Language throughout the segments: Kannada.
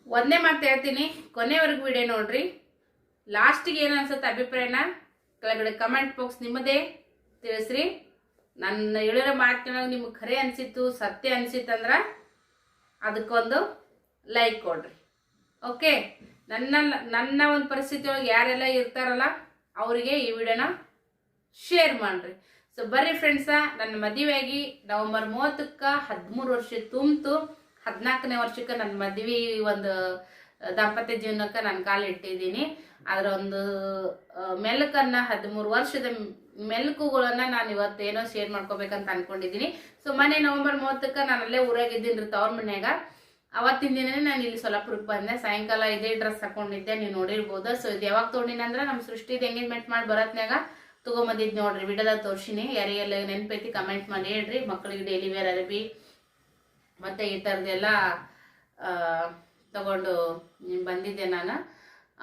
ಒಂದೇ ಮಾತು ಹೇಳ್ತೀನಿ, ಕೊನೆವರೆಗೂ ವಿಡಿಯೋ ನೋಡ್ರಿ. ಲಾಸ್ಟಿಗೆ ಏನು ಅನ್ಸುತ್ತೆ ಅಭಿಪ್ರಾಯನ ಕೆಳಗಡೆ ಕಮೆಂಟ್ ಬಾಕ್ಸ್ ನಿಮ್ಮದೇ ತಿಳಿಸ್ರಿ. ನನ್ನ ಹೇಳಿರೋ ಮಾತಿನೊಳಗೆ ನಿಮ್ಗೆ ಖರೆ ಅನಿಸಿತ್ತು, ಸತ್ಯ ಅನಿಸಿತ್ತಂದ್ರೆ ಅದಕ್ಕೊಂದು ಲೈಕ್ ಕೊಡ್ರಿ. ಓಕೆ, ನನ್ನ ಒಂದು ಪರಿಸ್ಥಿತಿ ಒಳಗೆ ಯಾರೆಲ್ಲ ಇರ್ತಾರಲ್ಲ ಅವರಿಗೆ ಈ ವಿಡಿಯೋನ ಶೇರ್ ಮಾಡ್ರಿ. ಸೊ ಬರ್ರಿ ಫ್ರೆಂಡ್ಸ, ನನ್ನ ಮದುವೆಯಾಗಿ ನವೆಂಬರ್ 30ಕ್ಕೆ 13 ವರ್ಷ ತುಂಬಿತು. 14ನೇ ವರ್ಷಕ್ಕೆ ನನ್ನ ಮದುವೆ ಒಂದು ದಾಂಪತ್ಯ ಜೀವನಕ್ಕೆ ನಾನು ಕಾಲಿಟ್ಟಿದ್ದೀನಿ. ಅದರ ಒಂದು ಮೆಲುಕನ್ನು 13 ವರ್ಷದ ಮೆಲುಕುಗಳನ್ನ ನಾನು ಇವತ್ತೇನೋ ಶೇರ್ ಮಾಡ್ಕೋಬೇಕಂತ ಅನ್ಕೊಂಡಿದ್ದೀನಿ. ಸೊ ಮೊನ್ನೆ ನವೆಂಬರ್ 30ಕ್ಕೆ ನಾನು ಅಲ್ಲೇ ಊರಾಗಿದ್ದೀನಿ ರೀ, ತವ್ರ ಮನ್ಯಾಗ. ಅವತ್ತಿನ ದಿನನೇ ನಾನು ಇಲ್ಲಿ ಸೊಲ್ಲಾಪುರಕ್ಕೆ ಬಂದೆ. ಸಾಯಂಕಾಲ ಇದೇ ಡ್ರೆಸ್ ಹಾಕೊಂಡಿದ್ದೆ, ನೀವು ನೋಡಿರ್ಬೋದು. ಸೊ ಇದು ಯಾವಾಗ ತೊಗೊಂಡಿನಿ ಅಂದ್ರೆ ನಮ್ಮ ಸೃಷ್ಟಿದ ಎಂಗೇಜ್ಮೆಂಟ್ ಮಾಡಿ ಬರತ್ನಾಗ ತೊಗೊಂಬಂದಿದ್ದು ನೋಡ್ರಿ. ವಿಡಿಯೋದಾಗ ತೋರ್ಸಿನಿ. ಯಾರಿಗೆಲ್ಲ ನೆನಪೈತಿ ಕಮೆಂಟ್ ಮಾಡಿ ಹೇಳ್ರಿ. ಮಕ್ಕಳಿಗೆ ಡೈಲಿ ವೇರ್ ಅರಬಿ ಮತ್ತು ಈ ಥರದ್ದೆಲ್ಲ ತಗೊಂಡು ಬಂದಿದ್ದೆ ನಾನು.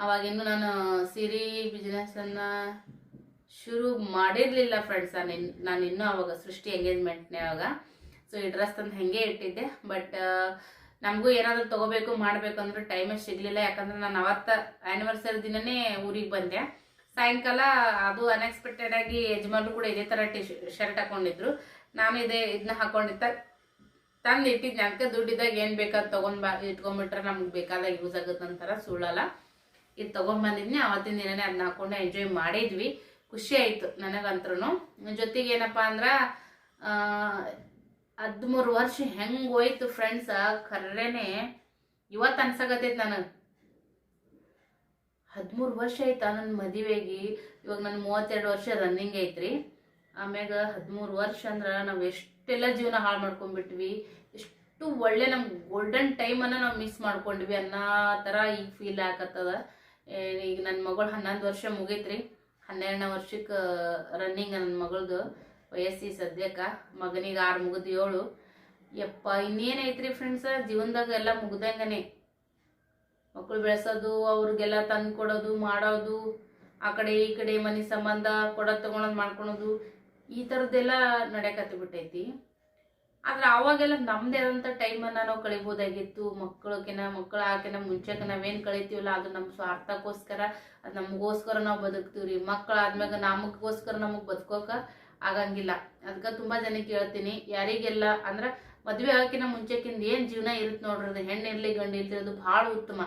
ಅವಾಗಿನ್ನೂ ನಾನು ಸೀರೆ ಬಿಸ್ನೆಸ್ಸನ್ನು ಶುರು ಮಾಡಿರಲಿಲ್ಲ ಫ್ರೆಂಡ್ಸ್. ನಾನು ಇನ್ನೂ ಅವಾಗ ಸೃಷ್ಟಿ ಎಂಗೇಜ್ಮೆಂಟ್ನಾಗ. ಸೊ ಈ ಡ್ರೆಸ್ ತಂದು ಹಾಗೆ ಇಟ್ಟಿದ್ದೆ. ಬಟ್ ನಮಗೂ ಏನಾದರೂ ತೊಗೋಬೇಕು ಮಾಡಬೇಕು ಅಂದ್ರೆ ಟೈಮೇ ಸಿಗಲಿಲ್ಲ. ಯಾಕಂದ್ರೆ ನಾನು ಅವತ್ತು ಆ್ಯನಿವರ್ಸರಿ ದಿನನೇ ಊರಿಗೆ ಬಂದೆ. ಸಾಯಂಕಾಲ ಅದು ಅನ್ಎಕ್ಸ್ಪೆಕ್ಟೆಡ್ ಆಗಿ ಯಜಮಾನ್ರು ಕೂಡ ಇದೇ ಥರ ಶರ್ಟ್ ಹಾಕೊಂಡಿದ್ರು. ನಾನು ಇದನ್ನ ಹಾಕೊಂಡಿದ್ದ ತಂದು ಇಟ್ಟಿದ್ದೆ. ಅದಕ್ಕೆ ದುಡ್ಡಿದ್ದಾಗ ಏನು ಬೇಕಾದ್ ಇಟ್ಕೊಂಡ್ಬಿಟ್ರೆ ನಮ್ಗೆ ಬೇಕಾದಾಗ ಯೂಸ್ ಆಗುತ್ತೆ ಅಂತಾರ, ಸುಳ್ಳಲ್ಲ. ಇದು ತೊಗೊಂಡ್ಬಂದಿದ್ನಿ. ಅವತ್ತಿನ ದಿನನೇ ಅದನ್ನ ಹಾಕೊಂಡು ಎಂಜಾಯ್ ಮಾಡಿದ್ವಿ. ಖುಷಿ ಆಯಿತು ನನಗಂತ್ರೂ. ಜೊತೆಗೆ ಏನಪ್ಪ ಅಂದ್ರೆ 13 ವರ್ಷ ಹೆಂಗೆ ಹೋಯ್ತು ಫ್ರೆಂಡ್ಸ, ಖರ್ರೇನೆ ಇವತ್ತು ಅನ್ಸಕತ್ತೈತಿ ನನಗೆ. 13 ವರ್ಷ ಆಯ್ತಾ ನನ್ನ ಮದುವೆಗೆ. ಇವಾಗ ನನ್ನ 32 ವರ್ಷ ರನ್ನಿಂಗ್ ಐತ್ರಿ. ಆಮ್ಯಾಗ 13 ವರ್ಷ ಅಂದ್ರೆ ನಾವು ಎಷ್ಟೆಲ್ಲ ಜೀವನ ಹಾಳು ಮಾಡ್ಕೊಂಡ್ಬಿಟ್ವಿ. ಎಷ್ಟು ಒಳ್ಳೆ ನಮ್ಮ ಗೋಲ್ಡನ್ ಟೈಮನ್ನು ನಾವು ಮಿಸ್ ಮಾಡ್ಕೊಂಡ್ವಿ ಅನ್ನೋ ಥರ ಈಗ ಫೀಲ್ ಆಗತ್ತದ. ಈಗ ನನ್ನ ಮಗಳು 11 ವರ್ಷ ಮುಗೈತ್ರಿ. 12ನೇ ವರ್ಷಕ್ಕೆ ರನ್ನಿಂಗ್ ನನ್ನ ಮಗಳದು ವಯಸ್ಸಿ ಸದ್ಯಕ್ಕೆ. ಮಗನಿಗೆ 6 ಮುಗಿದು 7. ಯಪ್ಪ ಇನ್ನೇನೈತ್ರಿ ಫ್ರೆಂಡ್ಸ, ಜೀವನದಾಗ ಎಲ್ಲ ಮುಗ್ದಂಗನೆ. ಮಕ್ಕಳು ಬೆಳೆಸೋದು, ಅವ್ರಿಗೆಲ್ಲ ತಂದು ಕೊಡೋದು, ಮಾಡೋದು, ಆ ಕಡೆ ಈ ಕಡೆ ಮನೆ ಸಂಬಂಧ ಕೊಡೋದು ತೊಗೊಳೋದು ಮಾಡ್ಕೊಳೋದು, ಈ ಥರದ್ದೆಲ್ಲ ನಡೆಯಕತ್ತಿ ಬಿಟ್ಟೈತಿ. ಆದ್ರೆ ಅವಾಗೆಲ್ಲ ನಮ್ಮದೇ ಆದಂಥ ಟೈಮನ್ನು ನಾವು ಕಳಿಬೋದಾಗಿತ್ತು. ಮಕ್ಕಳು ಆಕೆನ ಮುಂಚೆಗೆ ನಾವೇನು ಕಳಿತೀವಲ್ಲ ಅದು ನಮ್ಮ ಸ್ವಾರ್ಥಕ್ಕೋಸ್ಕರ, ಅದು ನಮಗೋಸ್ಕರ ನಾವು ಬದುಕ್ತೀವ್ರಿ. ಮಕ್ಕಳಾದ್ಮ್ಯಾಗ ನಮಗೋಸ್ಕರ ನಮಗೆ ಬದುಕೋಕೆ ಆಗಂಗಿಲ್ಲ. ಅದಕ್ಕೆ ತುಂಬ ಜನಕ್ಕೆ ಹೇಳ್ತೀನಿ, ಯಾರಿಗೆಲ್ಲ ಅಂದ್ರೆ ಮದುವೆ ಆಗೋಕ್ಕಿಂತ ಮುಂಚೆಕಿಂದ ಏನು ಜೀವನ ಇರುತ್ತೆ ನೋಡ್ರಿ, ಅದು ಹೆಣ್ಣು ಇರಲಿ ಗಂಡು ಇರಲಿ, ಅದು ಭಾಳ ಉತ್ತಮ.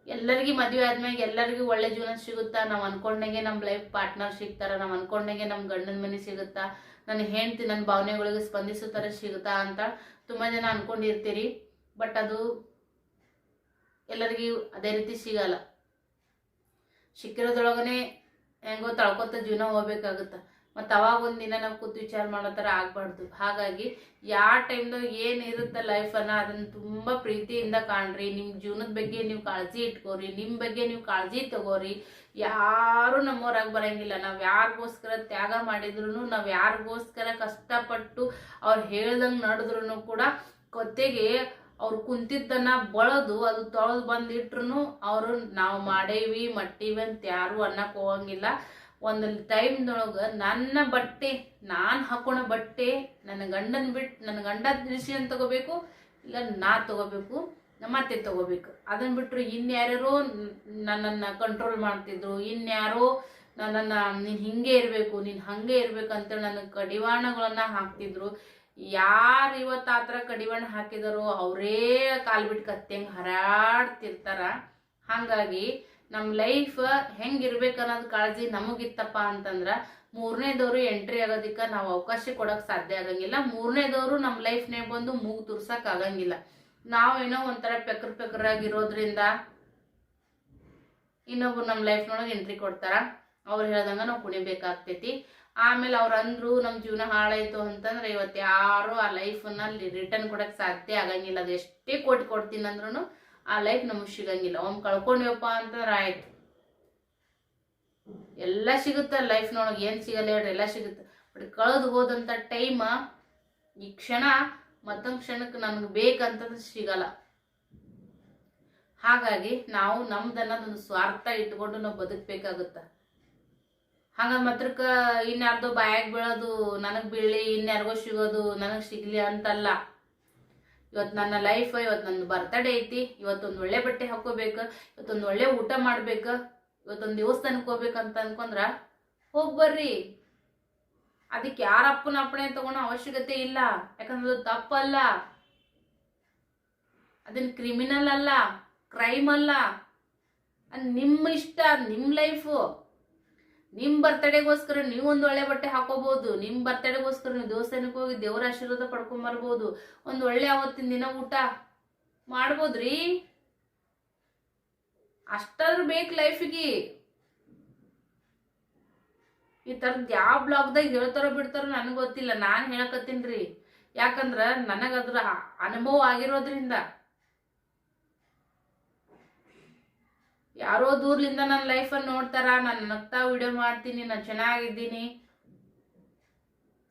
ಎಲ್ಲರಿಗೂ ಮದುವೆ ಆದ್ಮೇಲೆ ಎಲ್ಲರಿಗೂ ಒಳ್ಳೆ ಜೀವನ ಸಿಗುತ್ತಾ, ನಾವು ಅನ್ಕೊಂಡಂಗೆ ನಮ್ಮ ಲೈಫ್ ಪಾರ್ಟ್ನರ್ ಸಿಗ್ತಾರ, ನಾವು ಅನ್ಕೊಂಡಂಗೆ ನಮ್ಮ ಗಂಡನ ಮನೆ ಸಿಗುತ್ತಾ, ನನ್ನ ಹೆಂಡತಿ ನನ್ನ ಭಾವನೆಗಳಿಗೆ ಸ್ಪಂದಿಸೋ ಥರ ಸಿಗುತ್ತಾ ಅಂತ ತುಂಬ ಜನ ಅನ್ಕೊಂಡಿರ್ತೀರಿ. ಬಟ್ ಅದು ಎಲ್ಲರಿಗೂ ಅದೇ ರೀತಿ ಸಿಗಲ್ಲ. ಸಿಕ್ಕಿರೋದ್ರೊಳಗನೆ ಹೆಂಗೋ ತಳ್ಕೊತ ಜೀವನ ಹೋಗ್ಬೇಕಾಗುತ್ತೆ. ಮತ್ತು ಅವಾಗ ಒಂದಿನ ನಾವು ಕೂತು ವಿಚಾರ ಮಾಡೋ ಥರ ಆಗಬಾರ್ದು. ಹಾಗಾಗಿ ಯಾವ ಟೈಮ್ದಾಗ ಏನಿರುತ್ತೆ ಲೈಫನ್ನು ಅದನ್ನು ತುಂಬ ಪ್ರೀತಿಯಿಂದ ಕಾಣ್ರಿ. ನಿಮ್ಮ ಜೀವನದ ಬಗ್ಗೆ ನೀವು ಕಾಳಜಿ ಇಟ್ಕೋರಿ, ನಿಮ್ಮ ಬಗ್ಗೆ ನೀವು ಕಾಳಜಿ ತಗೋರಿ. ಯಾರೂ ನಮ್ಮವ್ರಾಗ ಬರೋಂಗಿಲ್ಲ. ನಾವು ಯಾರಿಗೋಸ್ಕರ ತ್ಯಾಗ ಮಾಡಿದ್ರು, ನಾವು ಯಾರಿಗೋಸ್ಕರ ಕಷ್ಟಪಟ್ಟು ಅವ್ರು ಹೇಳ್ದಂಗೆ ನಡೆದ್ರು ಕೂಡ ಕೊತ್ತೆಗೆ ಅವ್ರು ಕುಂತಿದ್ದನ್ನು ಬಳದು ಅದು ತೊಳೆದು ಬಂದಿಟ್ರು ಅವರು ನಾವು ಮಾಡೇವಿ ಮಟ್ಟೀವಿ ಅಂತ ಯಾರೂ ಅನ್ನಕ್ಕೆ ಹೋಗಂಗಿಲ್ಲ. ಒಂದು ಟೈಮ್ದೊಳಗೆ ನನ್ನ ಬಟ್ಟೆ, ನಾನು ಹಾಕೋಣ ಬಟ್ಟೆ ನನ್ನ ಗಂಡನ ಬಿಟ್ಟು ನನ್ನ ಗಂಡ ಡಿಸಿಷನ್ ತಗೋಬೇಕು, ಇಲ್ಲ ನಾ ತಗೋಬೇಕು, ಮತ್ತೆ ತಗೋಬೇಕು. ಅದನ್ನು ಬಿಟ್ಟರು ಇನ್ಯಾರ್ಯಾರೋ ನನ್ನನ್ನು ಕಂಟ್ರೋಲ್ ಮಾಡ್ತಿದ್ರು, ಇನ್ಯಾರೋ ನನ್ನನ್ನು ನೀನು ಹಿಂಗೆ ಇರಬೇಕು, ನೀನು ಹಾಗೆ ಇರಬೇಕು ಅಂತೇಳಿ ನನಗೆ ಕಡಿವಾಣಗಳನ್ನು ಹಾಕ್ತಿದ್ರು. ಯಾರು ಇವತ್ತು ಆ ಥರ ಕಡಿವಾಣ ಹಾಕಿದಾರೋ ಅವರೇ ಕಾಲು ಬಿಟ್ಟು ಕತ್ತಂಗೆ ಹರಾಡ್ತಿರ್ತಾರ. ಹಾಗಾಗಿ ನಮ್ಮ ಲೈಫ್ ಹೆಂಗಿರ್ಬೇಕು ಅನ್ನೋದು ಕಾಳಜಿ ನಮಗಿತ್ತಪ್ಪ ಅಂತಂದ್ರೆ 3ನೇದವರು ಎಂಟ್ರಿ ಆಗೋದಕ್ಕೆ ನಾವು ಅವಕಾಶ ಕೊಡೋಕೆ ಸಾಧ್ಯ ಆಗಂಗಿಲ್ಲ. 3ನೇದವರು ನಮ್ಮ ಲೈಫ್ನೇ ಬಂದು ಮೂಗು ತುರ್ಸಕ್ಕೆ ಆಗಂಗಿಲ್ಲ. ನಾವೇನೋ ಒಂಥರ ಪೆಕ್ರಾಗಿರೋದ್ರಿಂದ ಇನ್ನೊಬ್ರು ನಮ್ಮ ಲೈಫ್ನೊಳಗೆ ಎಂಟ್ರಿ ಕೊಡ್ತಾರ. ಅವ್ರು ಹೇಳ್ದಂಗೆ ನಾವು ಕುಣಿಬೇಕಾಗ್ತೈತಿ. ಆಮೇಲೆ ಅವ್ರು ಅಂದ್ರು ನಮ್ಮ ಜೀವನ ಹಾಳಾಯಿತು ಅಂತಂದ್ರೆ ಇವತ್ತು ಯಾರು ಆ ಲೈಫನ್ನು ರಿಟರ್ನ್ ಕೊಡೋಕ್ಕೆ ಸಾಧ್ಯ ಆಗಂಗಿಲ್ಲ. ಅದು ಎಷ್ಟೇ ಕೊಡ್ತೀನಿ ಅಂದ್ರೂ ಆ ಲೈಫ್ ನಮಗೆ ಸಿಗಂಗಿಲ್ಲ. ಒಮ್ಮೆ ಕಳ್ಕೊಂಡ್ವಪ್ಪ ಅಂತಂದ್ರೆ ಆಯ್ತು, ಎಲ್ಲ ಸಿಗುತ್ತೆ ಲೈಫ್ನೊಳಗೆ. ಏನು ಸಿಗಲ್ಲ ಹೇಳ್ರಿ, ಎಲ್ಲ ಸಿಗುತ್ತೆ. ಬಟ್ ಕಳೆದು ಹೋದಂಥ ಟೈಮ ಈ ಕ್ಷಣ ಮತ್ತೊಂದು ಕ್ಷಣಕ್ಕೆ ನನಗೆ ಬೇಕಂತಂದ್ರೆ ಸಿಗಲ್ಲ. ಹಾಗಾಗಿ ನಾವು ನಮ್ದನ್ನೋದೊಂದು ಸ್ವಾರ್ಥ ಇಟ್ಕೊಂಡು ನಾವು ಬದುಕಬೇಕಾಗುತ್ತೆ. ಹಂಗ ಮಾತ್ರಕ್ಕ ಇನ್ಯಾರ್ದೋ ಬಾಯಾಗ ಬೀಳೋದು, ನನಗೆ ಬೀಳಲಿ ಇನ್ಯಾರಿಗೋ ಸಿಗೋದು ನನಗೆ ಸಿಗಲಿ ಅಂತಲ್ಲ. ಇವತ್ತು ನನ್ನ ಲೈಫ್, ಇವತ್ತು ನನ್ನ ಬರ್ತಡೇ ಐತಿ, ಇವತ್ತೊಂದು ಒಳ್ಳೆ ಬಟ್ಟೆ ಹಾಕೋಬೇಕು, ಇವತ್ತೊಂದು ಒಳ್ಳೆ ಊಟ ಮಾಡ್ಬೇಕು, ಇವತ್ತೊಂದು ದೇವಸ್ಥಾನಕ್ಕೆ ಹೋಗ್ಬೇಕಂತ ಅನ್ಕೊಂಡ್ರ ಹೋಗ್ಬರ್ರಿ. ಅದಕ್ಕೆ ಯಾರ ಅಪ್ಪನ ಅಪ್ಪಣೆ ತಗೊಳ್ಳೋ ಅವಶ್ಯಕತೆ ಇಲ್ಲ. ಯಾಕಂದ್ರೆ ಅದು ತಪ್ಪಲ್ಲ, ಅದನ್ನ ಕ್ರಿಮಿನಲ್ ಅಲ್ಲ, ಕ್ರೈಮ್ ಅಲ್ಲ. ಅದು ನಿಮ್ಮ ಇಷ್ಟ, ನಿಮ್ಮ ಲೈಫು. ನಿಮ್ಮ ಬರ್ತಡೇಗೋಸ್ಕರ ನೀವು ಒಂದು ಒಳ್ಳೆ ಬಟ್ಟೆ ಹಾಕೋಬಹುದು. ನಿಮ್ಮ ಬರ್ತಡೇಗೋಸ್ಕರ ನೀವು ದೇವಸ್ಥಾನಕ್ಕೆ ಹೋಗಿ ದೇವರ ಆಶೀರ್ವಾದ ಪಡ್ಕೊಂಬರ್ಬೋದು. ಒಂದು ಒಳ್ಳೆ ಅವತ್ತಿನ ದಿನ ಊಟ ಮಾಡ್ಬೋದ್ರಿ. ಅಷ್ಟಾದ್ರೂ ಬೇಕು ಲೈಫಿಗೆ. ಈ ಥರದ್ದು ಯಾವ ಬ್ಲಾಗ್ದಾಗ ಹೇಳ್ತಾರೋ ಬಿಡ್ತಾರೋ ನನಗೆ ಗೊತ್ತಿಲ್ಲ. ನಾನು ಹೇಳಕತ್ತೀನಿ. ಯಾಕಂದ್ರೆ ನನಗದ್ರ ಅನುಭವ ಆಗಿರೋದ್ರಿಂದ. ಯಾರೋ ದೂರ್ಲಿಂದ ನನ್ನ ಲೈಫನ್ನು ನೋಡ್ತಾರ, ನಾನು ನಗ್ತಾ ವಿಡಿಯೋ ಮಾಡ್ತೀನಿ, ನಾನು ಚೆನ್ನಾಗಿದ್ದೀನಿ,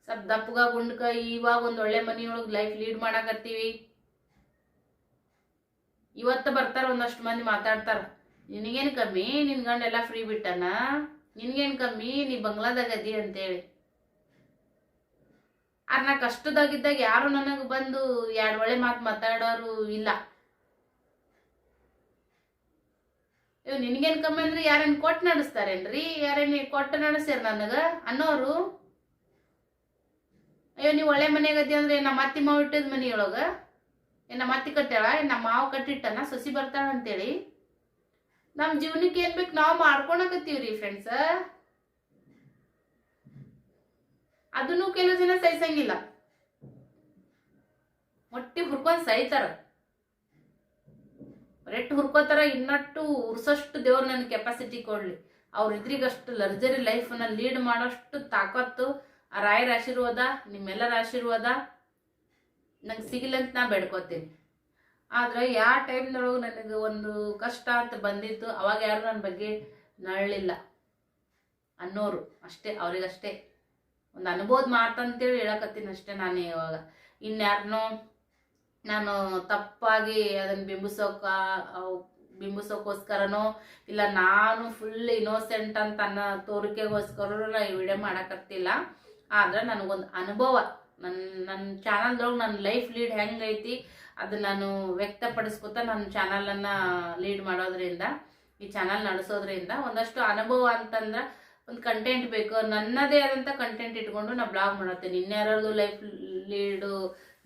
ಸ್ವಲ್ಪ ದಪ್ಪಗ ಗುಂಡ್ಕ, ಇವಾಗ ಒಂದು ಒಳ್ಳೆ ಮನೆಯೊಳಗೆ ಲೈಫ್ ಲೀಡ್ ಮಾಡಕತ್ತೀವಿ. ಇವತ್ತು ಬರ್ತಾರ ಒಂದಷ್ಟು ಮಂದಿ ಮಾತಾಡ್ತಾರ, ನಿನಗೇನು ಕಮ್ಮಿ, ನಿನ್ ಗಂಡ ಎಲ್ಲ ಫ್ರೀ ಬಿಟ್ಟನ, ನಿನ್ಗೇನು ಕಮ್ಮಿ, ನೀ ಬಂಗ್ಲಾದಾಗ ಅದಿ ಅಂತೇಳಿ. ನಾ ಕಷ್ಟದಾಗಿದ್ದಾಗ ಯಾರು ನನಗೆ ಬಂದು ಎರಡು ಒಳ್ಳೆ ಮಾತು ಮಾತಾಡೋರು ಇಲ್ಲ. ನಿನ್ಗೇನು ಕಮ್ಮಿ ಅಂದ್ರೆ ಯಾರೇನು ಕೊಟ್ಟು ನಡೆಸ್ತಾರೇನ್ರಿ? ಯಾರೇನು ಕೊಟ್ಟು ನಡೆಸ್ಯಾರ ನನಗ ಅನ್ನೋರು? ಅಯ್ಯೋ ನೀವು ಒಳ್ಳೆ ಮನೆಗದಿ ಅಂದ್ರೆ ನಮ್ಮ ಅತ್ತಿ ಮಾವು ಇಟ್ಟಿದ್ ಮನೆಯೊಳಗ ನಮ್ಮ ಅತ್ತಿ ಕಟ್ಟಾಳ, ನಮ್ಮ ಮಾವು ಕಟ್ಟಿಟ್ಟನ ಸೊಸಿ ಬರ್ತಾಳ ಅಂತೇಳಿ ನಮ್ಮ ಜೀವನಕ್ಕೆ ಏನ್ ಬೇಕು ನಾವು ಮಾಡ್ಕೊಳಕತ್ತೀವ್ರಿ ಫ್ರೆಂಡ್ಸ್. ಅದನ್ನು ಕೆಲವು ಜನ ಸಹಿಸಂಗಿಲ್ಲ, ಮೊಟ್ಟಿ ಹುರ್ಕೊಂಡ್ ಸಹಿತಾರ. ರೆಟ್ಟು ಹುರ್ಕೋತಾರ, ಇನ್ನಷ್ಟು ಉರ್ಸಷ್ಟು ದೇವ್ರು ನನ್ನ ಕೆಪಾಸಿಟಿ ಕೊಡ್ಲಿ. ಅವ್ರ ಇದ್ರಿಗಷ್ಟು ಲರ್ಜರಿ ಲೈಫನ್ನ ಲೀಡ್ ಮಾಡೋಷ್ಟು ತಾಕತ್ತು ಆ ರಾಯರ ಆಶೀರ್ವಾದ, ನಿಮ್ಮೆಲ್ಲರ ಆಶೀರ್ವಾದ ನಂಗೆ ಸಿಗಲಂತ ನಾ ಬೇಡ್ಕೋತೀನಿ. ಆದ್ರೆ ಯಾವ ಟೈಮ್ನೊಳಗೆ ನನಗೆ ಒಂದು ಕಷ್ಟ ಅಂತ ಬಂದಿತ್ತು, ಅವಾಗ ಯಾರು ನನ್ನ ಬಗ್ಗೆ ನರಳಿಲ್ಲ ಅನ್ನೋರು ಅಷ್ಟೇ. ಅವ್ರಿಗಷ್ಟೇ ಒಂದು ಅನುಭವದ ಮಾತಂತೇಳಿ ಹೇಳಕತ್ತೀನಿ ಅಷ್ಟೇ ನಾನು ಇವಾಗ. ಇನ್ಯಾರನೋ ನಾನು ತಪ್ಪಾಗಿ ಅದನ್ನು ಬಿಂಬಿಸೋಕ್ಕೋಸ್ಕರನೋ ಇಲ್ಲ ನಾನು ಫುಲ್ ಇನ್ನೋಸೆಂಟ್ ಅಂತ ಅನ್ನೋ ತೋರಿಕೆಗೋಸ್ಕರ ನಾ ಈ ವಿಡಿಯೋ ಮಾಡಕತ್ತಿಲ್ಲ. ಆದ್ರೆ ನನಗೊಂದು ಅನುಭವ, ನನ್ನ ಚಾನಲ್ದೊಳಗೆ ನನ್ನ ಲೈಫ್ ಲೀಡ್ ಹೆಂಗೈತಿ ಅದು ನಾನು ವ್ಯಕ್ತಪಡಿಸ್ಕೊತ ನನ್ನ ಚಾನಲನ್ನು ಲೀಡ್ ಮಾಡೋದ್ರಿಂದ, ಈ ಚಾನಲ್ ನಡೆಸೋದ್ರಿಂದ ಒಂದಷ್ಟು ಅನುಭವ ಅಂತಂದ್ರೆ ಒಂದು ಕಂಟೆಂಟ್ ಬೇಕು. ನನ್ನದೇ ಆದಂಥ ಕಂಟೆಂಟ್ ಇಟ್ಕೊಂಡು ನಾ ಬ್ಲಾಗ್ ಮಾಡತ್ತೀನಿ. ಇನ್ಯಾರದು ಲೈಫ್ ಲೀಡು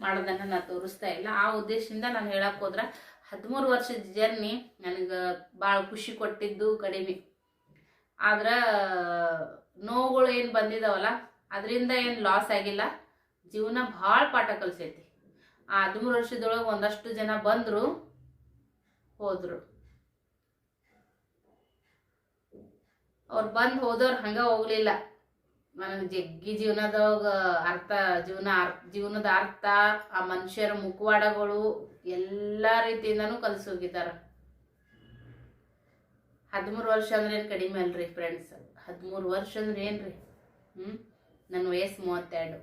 ಮಾಡೋದನ್ನು ನಾನು ತೋರಿಸ್ತಾ ಇಲ್ಲ. ಆ ಉದ್ದೇಶದಿಂದ ನಾನು ಹೇಳಕ್ಕೆ ಹೋದ್ರೆ 13 ವರ್ಷದ ಜರ್ನಿ ನನಗೆ ಭಾಳ ಖುಷಿ ಕೊಟ್ಟಿದ್ದು ಕಡಿಮೆ. ಆದ್ರೆ ನೋವುಗಳು ಏನು ಬಂದಿದ್ದಾವಲ್ಲ ಅದರಿಂದ ಏನು ಲಾಸ್ ಆಗಿಲ್ಲ, ಜೀವನ ಭಾಳ ಪಾಠ ಕಲಿಸೈತಿ. ಆ 13 ವರ್ಷದೊಳಗೆ ಒಂದಷ್ಟು ಜನ ಬಂದರು ಹೋದರು. ಅವ್ರು ಬಂದು ಹೋದವ್ರು ಹಂಗೆ ಹೋಗ್ಲಿಲ್ಲ. ನನಗೆ ಜಗ್ಗಿ ಜೀವನದಾಗ ಜೀವನದ ಅರ್ಥ, ಆ ಮನುಷ್ಯರ ಮುಖವಾಡಗಳು ಎಲ್ಲ ರೀತಿಯಿಂದನೂ ಕಲಿಸೋಗಿದ್ದಾರೆ. 13 ವರ್ಷ ಅಂದ್ರೆ ಏನು ಕಡಿಮೆ ಅಲ್ರಿ ಫ್ರೆಂಡ್ಸ್. 13 ವರ್ಷ ಅಂದ್ರೆ ಏನ್ರಿ? ನನ್ನ ವಯಸ್ಸು 32.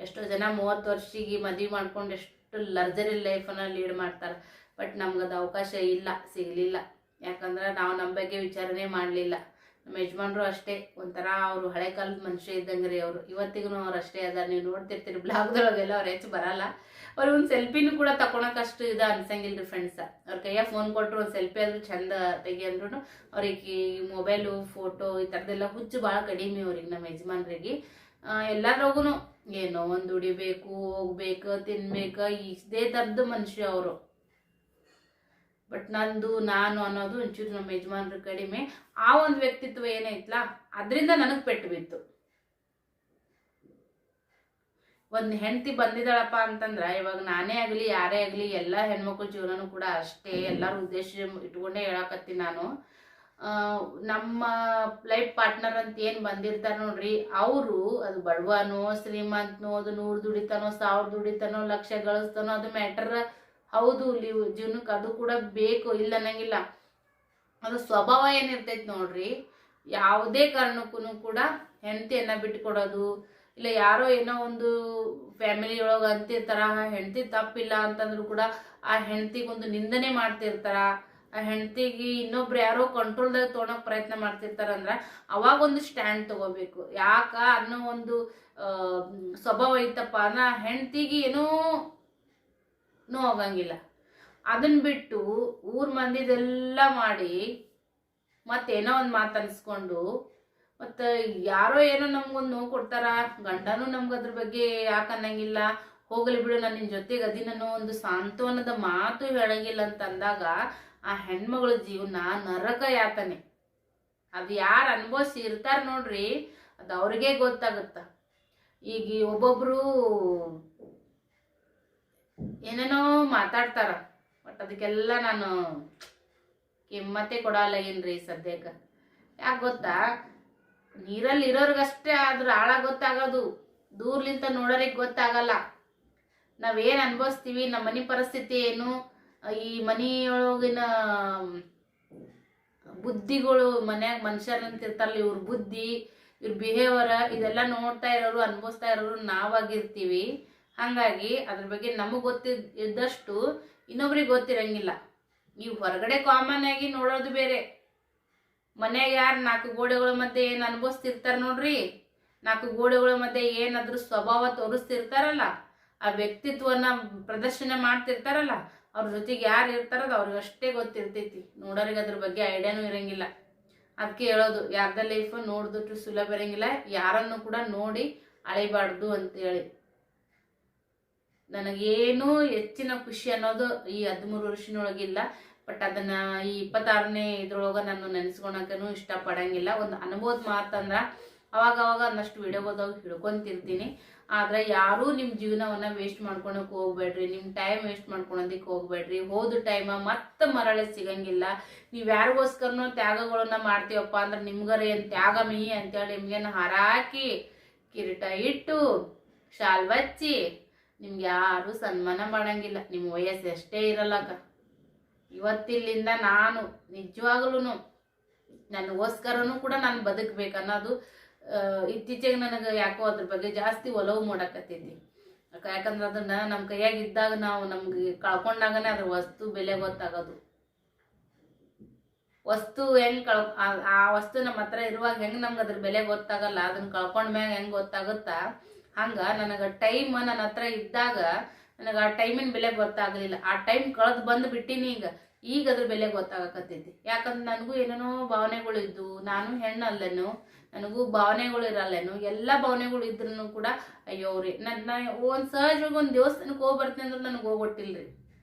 ಎಷ್ಟೋ ಜನ 30 ವರ್ಷಿಗೆ ಮದುವೆ ಮಾಡ್ಕೊಂಡು ಎಷ್ಟು ಲರ್ಜರಿ ಲೈಫನ್ನು ಲೀಡ್ ಮಾಡ್ತಾರೆ. ಬಟ್ ನಮ್ಗದು ಅವಕಾಶ ಇಲ್ಲ, ಸಿಗಲಿಲ್ಲ. ಯಾಕಂದ್ರೆ ನಾವು ನಮ್ಮ ಬಗ್ಗೆ ವಿಚಾರಣೆ ಮಾಡಲಿಲ್ಲ. ನಮ್ಮ ಯಜಮಾನ್ರು ಅಷ್ಟೇ ಒಂಥರ ಅವರು ಹಳೆ ಕಾಲದ ಮನುಷ್ಯ ಇದ್ದಂಗೆ ರೀ. ಅವರು ಇವತ್ತಿಗೂ ಅವ್ರು ಅಷ್ಟೇ ಅದ. ನೀವು ನೋಡ್ತಿರ್ತೀರಿ ಬ್ಲಾಗ್ದೊಳಗೆಲ್ಲ ಅವ್ರು ಹೆಚ್ಚು ಬರಲ್ಲ. ಅವ್ರಿಗೆ ಒಂದು ಸೆಲ್ಫಿನೂ ಕೂಡ ತಗೊಳಕಷ್ಟು ಇದು ಅನ್ಸಂಗಿಲ್ಲ ರೀ ಫ್ರೆಂಡ್ಸ್. ಅವ್ರ ಕೈಯಾಗ ಫೋನ್ ಕೊಟ್ಟರು ಒಂದು ಸೆಲ್ಫಿ ಆದ್ರೂ ಚಂದ ತೆಗಿ ಅಂದ್ರೂ ಅವ್ರಿಗೆ ಮೊಬೈಲು ಫೋಟೋ ಈ ಥರದ್ದೆಲ್ಲ ಹುಚ್ಚು ಭಾಳ ಕಡಿಮೆ ಅವ್ರಿಗೆ, ನಮ್ಮ ಯಜಮಾನ್ರಿಗೆ. ಎಲ್ಲದ್ರಾಗೂ ಏನೋ ಒಂದು ದುಡಿಬೇಕು, ಹೋಗ್ಬೇಕು, ತಿನ್ಬೇಕು, ಇದೇ ಥರದ್ದು ಮನುಷ್ಯ ಅವರು. ಬಟ್ ನಾನು ಅನ್ನೋದು ಒಂಚೂರು ನಮ್ಮ ಯಜಮಾನ್ರು ಕಡಿಮೆ. ಆ ಒಂದು ವ್ಯಕ್ತಿತ್ವ ಏನೈತ್ಲಾ ಅದರಿಂದ ನನಗೆ ಪೆಟ್ಟು ಬಿತ್ತು. ಒಂದು ಹೆಂಡತಿ ಬಂದಿದ್ದಾಳಪ್ಪ ಅಂತಂದ್ರೆ ಇವಾಗ ನಾನೇ ಆಗಲಿ ಯಾರೇ ಆಗಲಿ ಎಲ್ಲ ಹೆಣ್ಮಕ್ಳ ಜೀವನನೂ ಕೂಡ ಅಷ್ಟೇ. ಎಲ್ಲರೂ ಉದ್ದೇಶ ಇಟ್ಕೊಂಡೇ ಹೇಳಕತ್ತೀನಿ ನಾನು. ನಮ್ಮ ಲೈಫ್ ಪಾರ್ಟ್ನರ್ ಅಂತ ಏನು ಬಂದಿರ್ತಾರೆ ನೋಡ್ರಿ, ಅವರು ಅದು ಬಡವನೋ ಶ್ರೀಮಂತನೋ, ಅದು 100 ದುಡಿತಾನೋ 1000 ದುಡಿತಾನೋ ಲಕ್ಷ ಗಳಿಸ್ತಾನೋ ಅದು ಮ್ಯಾಟರ್ ಹೌದು. ಜೀವನಕ್ಕೆ ಅದು ಕೂಡ ಬೇಕು, ಇಲ್ಲ ಅನ್ನಂಗಿಲ್ಲ. ಅದು ಸ್ವಭಾವ ಏನಿರ್ತೈತಿ ನೋಡ್ರಿ, ಯಾವುದೇ ಕಾರಣಕ್ಕೂ ಕೂಡ ಹೆಂಡತಿಯನ್ನ ಬಿಟ್ಕೊಡೋದು ಇಲ್ಲ, ಯಾರೋ ಏನೋ ಒಂದು ಫ್ಯಾಮಿಲಿ ಒಳಗೆ ಅಂತಿರ್ತಾರ ಹೆಂಡತಿ ತಪ್ಪಿಲ್ಲ ಅಂತಂದ್ರು ಕೂಡ ಆ ಹೆಂಡತಿಗೊಂದು ನಿಂದನೆ ಮಾಡ್ತಿರ್ತಾರ. ಆ ಹೆಂಡತಿಗೆ ಇನ್ನೊಬ್ರು ಯಾರೋ ಕಂಟ್ರೋಲ್ದಾಗ ತೊಗೊಳಕ್ ಪ್ರಯತ್ನ ಮಾಡ್ತಿರ್ತಾರಂದ್ರ ಅವಾಗ ಒಂದು ಸ್ಟ್ಯಾಂಡ್ ತಗೋಬೇಕು. ಯಾಕ ಅನ್ನೋ ಒಂದು ಸ್ವಭಾವ ಐತಪ್ಪ ಅಂದ್ರೆ ಹೆಂಡತಿಗೆ ಏನೋ ಹೋಗಂಗಿಲ್ಲ. ಅದನ್ನ ಬಿಟ್ಟು ಊರ್ ಮಂದಿದೆಲ್ಲ ಮಾಡಿ ಮತ್ತೇನೋ ಒಂದು ಮಾತು ಅನ್ಸ್ಕೊಂಡು ಮತ್ತು ಯಾರೋ ಏನೋ ನಮ್ಗೊಂದು ನೋವು ಕೊಡ್ತಾರ, ಗಂಡನೂ ನಮ್ಗೆ ಅದ್ರ ಬಗ್ಗೆ ಯಾಕೆ ಅನ್ನಂಗಿಲ್ಲ, ಹೋಗಲಿ ಬಿಡು ನಾನು ನಿನ್ನ ಜೊತೆಗೆ ಅದಿನೋ ಒಂದು ಸಾಂತ್ವನದ ಮಾತು ಹೇಳಂಗಿಲ್ಲ ಅಂತ ಅಂದಾಗ ಆ ಹೆಣ್ಮಗಳ ಜೀವನ ನರಕ ಯಾತನೆ. ಅದು ಯಾರು ಅನುಭವಿಸಿ ಇರ್ತಾರ ನೋಡ್ರಿ, ಅದು ಅವ್ರಿಗೆ ಗೊತ್ತಾಗುತ್ತ. ಈಗ ಒಬ್ಬೊಬ್ರು ಏನೇನೋ ಮಾತಾಡ್ತಾರ, ಬಟ್ ಅದಕ್ಕೆಲ್ಲ ನಾನು ಕಿಮ್ಮತ್ತೆ ಕೊಡಲ್ಲ ಏನ್ರಿ ಸದ್ಯಕ್ಕೆ. ಯಾಕೆ ಗೊತ್ತಾ, ನೀರಲ್ಲಿ ಇರೋರ್ಗಷ್ಟೇ ಅದ್ರ ಆಳ ಗೊತ್ತಾಗೋದು, ದೂರ್ಲಿಂತ ನೋಡೋರಿಗೆ ಗೊತ್ತಾಗಲ್ಲ. ನಾವೇನು ಅನುಭವಿಸ್ತೀವಿ, ನಮ್ಮ ಮನೆ ಪರಿಸ್ಥಿತಿ ಏನು, ಈ ಮನೆಯೊಳಗಿನ ಬುದ್ಧಿಗಳು, ಮನ್ಯಾಗ ಮನುಷ್ಯರಂತ ಇರ್ತಾರಲ್ಲ ಇವ್ರ ಬುದ್ಧಿ, ಇವ್ರ ಬಿಹೇವಿಯರ್, ಇದೆಲ್ಲ ನೋಡ್ತಾ ಇರೋರು ಅನುಭವಿಸ್ತಾ ಇರೋರು ನಾವಾಗಿರ್ತೀವಿ. ಹಾಗಾಗಿ ಅದ್ರ ಬಗ್ಗೆ ನಮಗೆ ಗೊತ್ತಿದ್ದಷ್ಟು ಇನ್ನೊಬ್ರಿಗೆ ಗೊತ್ತಿರಂಗಿಲ್ಲ. ನೀವು ಹೊರಗಡೆ ಕಾಮನ್ ಆಗಿ ನೋಡೋದು ಬೇರೆ, ಮನ್ಯಾಗ ಯಾರು ನಾಲ್ಕು ಗೋಡೆಗಳ ಮಧ್ಯೆ ಏನು ಅನುಭವಿಸ್ತಿರ್ತಾರೆ ನೋಡ್ರಿ, ನಾಲ್ಕು ಗೋಡೆಗಳ ಮಧ್ಯೆ ಏನಾದ್ರೂ ಸ್ವಭಾವ ತೋರಿಸ್ತಿರ್ತಾರಲ್ಲ, ಆ ವ್ಯಕ್ತಿತ್ವನ ಪ್ರದರ್ಶನ ಮಾಡ್ತಿರ್ತಾರಲ್ಲ, ಅವ್ರ ಜೊತೆಗೆ ಯಾರು ಇರ್ತಾರದು ಅವ್ರಿಗೆ ಅಷ್ಟೇ ಗೊತ್ತಿರ್ತೈತಿ. ನೋಡೋರಿಗೆ ಅದ್ರ ಬಗ್ಗೆ ಐಡಿಯಾನು ಇರಂಗಿಲ್ಲ. ಅದಕ್ಕೆ ಹೇಳೋದು, ಯಾರ್ದ ಲೈಫ್ ನೋಡಿದಟ್ಟು ಸುಲಭ ಇರಂಗಿಲ್ಲ, ಯಾರನ್ನು ಕೂಡ ನೋಡಿ ಅಳಿಬಾರ್ದು ಅಂತೇಳಿ. ನನಗೇನು ಹೆಚ್ಚಿನ ಖುಷಿ ಅನ್ನೋದು ಈ 13 ವರ್ಷನೊಳಗಿಲ್ಲ. ಬಟ್ ಅದನ್ನ ಈ 26ನೇ ಇದ್ರೊಳಗೆ ನಾನು ನೆನೆಸ್ಕೊಳಕೂ ಇಷ್ಟಪಡಂಗಿಲ್ಲ. ಒಂದು ಅನುಭವದ ಮಾತಂದ್ರೆ ಅವಾಗ ಅನ್ನಷ್ಟು ವಿಡಿಯೋದಾಗ ಹಿಡ್ಕೊಂತಿರ್ತೀನಿ. ಆದ್ರೆ ಯಾರೂ ನಿಮ್ಮ ಜೀವನವನ್ನ ವೇಸ್ಟ್ ಮಾಡ್ಕೊಳಕ್ ಹೋಗ್ಬೇಡ್ರಿ, ನಿಮ್ಮ ಟೈಮ್ ವೇಸ್ಟ್ ಮಾಡ್ಕೊಳೋದಕ್ಕೆ ಹೋಗ್ಬೇಡ್ರಿ. ಹೋದ ಟೈಮ ಮತ್ತೆ ಮರಳಿ ಸಿಗಂಗಿಲ್ಲ. ನೀವು ಯಾರಿಗೋಸ್ಕರನೋ ತ್ಯಾಗಗಳನ್ನ ಮಾಡ್ತೀವಪ್ಪ ಅಂದ್ರೆ ನಿಮ್ಗರ ಏನು ತ್ಯಾಗ ಮಿಹಿ ಅಂತೇಳಿ ನಿಮ್ಗೇನು ಹಾರಾಕಿ ಕಿರೀಟ ಇಟ್ಟು ಶಾಲ್ ಬಚ್ಚಿ ನಿಮ್ಗೆ ಯಾರು ಸನ್ಮಾನ ಮಾಡಂಗಿಲ್ಲ. ನಿಮ್ಮ ವಯಸ್ಸು ಎಷ್ಟೇ ಇರಲ್ಲಕ್ಕ. ಇವತ್ತಿಲ್ಲಿಂದ ನಾನು ನಿಜವಾಗ್ಲೂ ನನಗೋಸ್ಕರನೂ ಕೂಡ ನಾನು ಬದುಕಬೇಕನ್ನೋದು ಇತ್ತೀಚೆಗೆ ನನಗೆ ಯಾಕೋ ಅದ್ರ ಬಗ್ಗೆ ಜಾಸ್ತಿ ಒಲವು ಮಾಡಕತ್ತೈತಿ. ಯಾಕಂದ್ರೆ ಅದನ್ನ ನಮ್ಮ ಕೈಯಾಗ ಇದ್ದಾಗ ನಾವು ನಮ್ಗೆ ಕಳ್ಕೊಂಡಾಗನೇ ಅದ್ರ ವಸ್ತು ಬೆಲೆ ಗೊತ್ತಾಗೋದು. ವಸ್ತು ಹೆಂಗ್ ಆ ವಸ್ತು ನಮ್ಮ ಹತ್ರ ಇರುವಾಗ ಹೆಂಗ್ ನಮ್ಗೆ ಅದ್ರ ಬೆಲೆ ಗೊತ್ತಾಗಲ್ಲ, ಅದನ್ನ ಕಳ್ಕೊಂಡ್ಮ್ಯಾಗ ಹೆಂಗ್ ಗೊತ್ತಾಗುತ್ತಾ, ಹಂಗ ನನಗೆ ಟೈಮ್ ನನ್ನ ಹತ್ರ ಇದ್ದಾಗ ನನಗೆ ಆ ಟೈಮಿನ ಬೆಲೆ ಗೊತ್ತಾಗಲಿಲ್ಲ. ಆ ಟೈಮ್ ಕಳೆದು ಬಂದು ಬಿಟ್ಟಿನಿ. ಈಗ ಅದ್ರ ಬೆಲೆ ಗೊತ್ತಾಗಕತ್ತೈತಿ. ಯಾಕಂದ್ರೆ ನನಗೂ ಏನೇನೋ ಭಾವನೆಗಳು ಇದ್ದು, ನಾನು ಹೆಣ್ಣಲ್ಲೇನು, ನನಗೂ ಭಾವನೆಗಳು ಇರಲ್ಲೇನು, ಎಲ್ಲ ಭಾವನೆಗಳು ಇದ್ರೂ ಕೂಡ ಅಯ್ಯೋ ರೀ ನನ್ನ ಒಂದು ಸಹಜವಾಗಿ ಒಂದು ದೇವಸ್ಥಾನಕ್ಕೆ ಹೋಗಿ ಬರ್ತೀನಿ ಅಂದ್ರೆ ನನಗೆ ಹೋಗ್ಬಿಟ್ಟಿಲ್ರಿ.